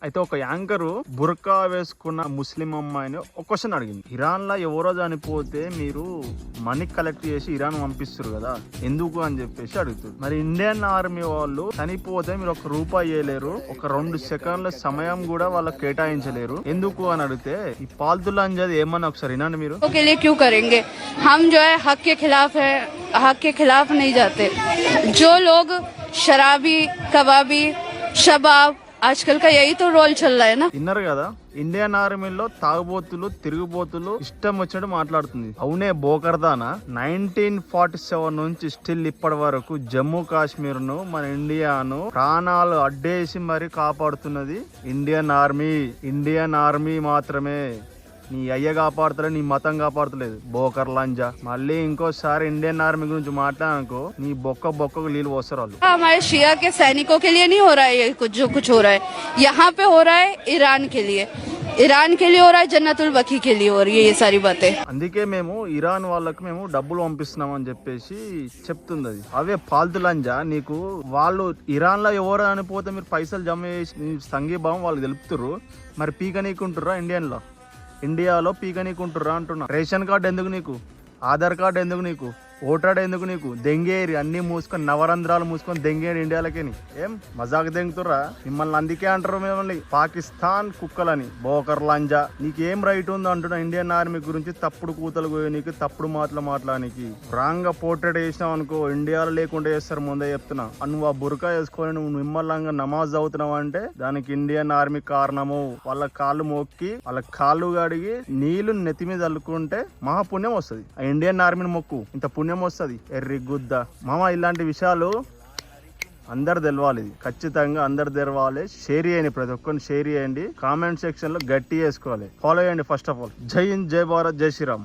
అయితే ఒక యాంకరు బుర్కా వేసుకున్న ముస్లిం అమ్మాయిని ఒక క్వశ్చన్ అడిగింది. ఇరాన్ లో ఎవరో చనిపోతే మీరు మనీ కలెక్ట్ చేసి ఇరాన్ పంపిస్తారు కదా, ఎందుకు అని చెప్పేసి అడుగుతుంది. మరి ఇండియన్ ఆర్మీ వాళ్ళు చనిపోతే మీరు ఒక రూపాయి ఇవ్వలేరు, ఒక 2 సెకండ్ల సమయం కూడా వాళ్ళకి కేటాయించలేరు, ఎందుకు అని అడిగితే ఈ పాల్తులు అంజది ఏమన్నా ఒకసారి వినండి మీరు. क्यों करेंगे हम जो है हक के खिलाफ है, हक के खिलाफ नहीं जाते. जो लोग शराबी कबाबी शबाब आजकल का यही तो रोल चल रहा है ना. విన్నారు కదా, ఇండియన్ ఆర్మీలో తాగుబోతులు తిరుగుబోతులు ఇష్టం వచ్చినట్టు మాట్లాడుతుంది. అవునే బోకర్దానా 1947 నుంచి స్టిల్ ఇప్పటి వరకు జమ్మూ కాశ్మీర్ ను మన ఇండియాను ప్రాణాలు అడ్డేసి మరి కాపాడుతున్నది ఇండియన్ ఆర్మీ. ఇండియన్ ఆర్మీ మాత్రమే. నీ అయ్య కాపాడుతలే, నీ మతం కాపాడుతలేదు బోకర్ లంజా. మళ్ళీ ఇంకోసారి ఇండియన్ ఆర్మీ గురించి మాట్లాడనుకో నీ బొక్కకు నీళ్ళు పోస్తారు వాళ్ళు. हमारे शिया के सैनिकों के लिए नहीं हो रहा है ये कुछ जो कुछ हो रहा है, यहाँ पे हो रहा है ईरान के लिए, ईरान के लिए हो रहा है, जन्नतुल बकी के लिए हो रही है ये सारी बातें. అందుకే మేము ఇరాన్ వాళ్ళకి మేము డబ్బులు పంపిస్తున్నాం అని చెప్పేసి చెప్తుంది అది. అవే పాల్తు లంజా. నీకు వాళ్ళు ఇరాన్ లో ఎవరు అనిపోతే మీరు పైసలు జమ చేసి సంఘీభావం వాళ్ళకి తెలుపుతుర్రు, మరి పీక నీకుంటుర్రా ఇండియాలో పీక నీకుంటుర్రా అంటున్నా. రేషన్ కార్డు ఎందుకు నీకు, ఆధార్ కార్డు ఎందుకు నీకు, ఓటాడు ఎందుకు నీకు? దెంగేరి అన్ని మూసుకొని నవరంధ్రాలు మూసుకొని దెంగేరి ఇండియాలకి. ఏం మజాకు దెంగుతుర్రా? మిమ్మల్ని అందుకే అంటారు మిమ్మల్ని పాకిస్తాన్ కుక్కలని, బోకర్ లంజా. నీకేం రైట్ ఉందో అంటున్నా ఇండియన్ ఆర్మీ గురించి తప్పుడు కూతలు కోయనీకి, తప్పుడు మాటలు మాట్లాడానికి. రాంగ్ గా పోర్ట్రేట్ చేసినావు అనుకో ఇండియాలో లేకుండా చేస్తారు, ముందే చెప్తున్నా. నువ్వు ఆ బురకా వేసుకొని నువ్వు నిమ్మల్లంగా నమాజ్ అవుతున్నావు అంటే దానికి ఇండియన్ ఆర్మీ కారణము. వాళ్ళ కాళ్ళు మొక్కి వాళ్ళ కాళ్ళు కడిగి నీళ్లు నెత్తి మీద అల్లుకుంటే మహాపుణ్యం వస్తుంది. ఆ ఇండియన్ ఆర్మీని మొక్కు, ఇంత పుణ్యం వస్తుంది. ఎర్రి గుద్ద మామ. ఇలాంటి విషయాలు అందరు తెలవాలి, ఖచ్చితంగా అందరు తెలవాలి. షేర్ చేయండి, ప్రతి ఒక్కరిని షేర్ చేయండి. కామెంట్ సెక్షన్ లో గట్టి చేసుకోవాలి, ఫాలో చేయండి. ఫస్ట్ ఆఫ్ ఆల్ జై హింద్, జై భారత్, జై శ్రీరామ్.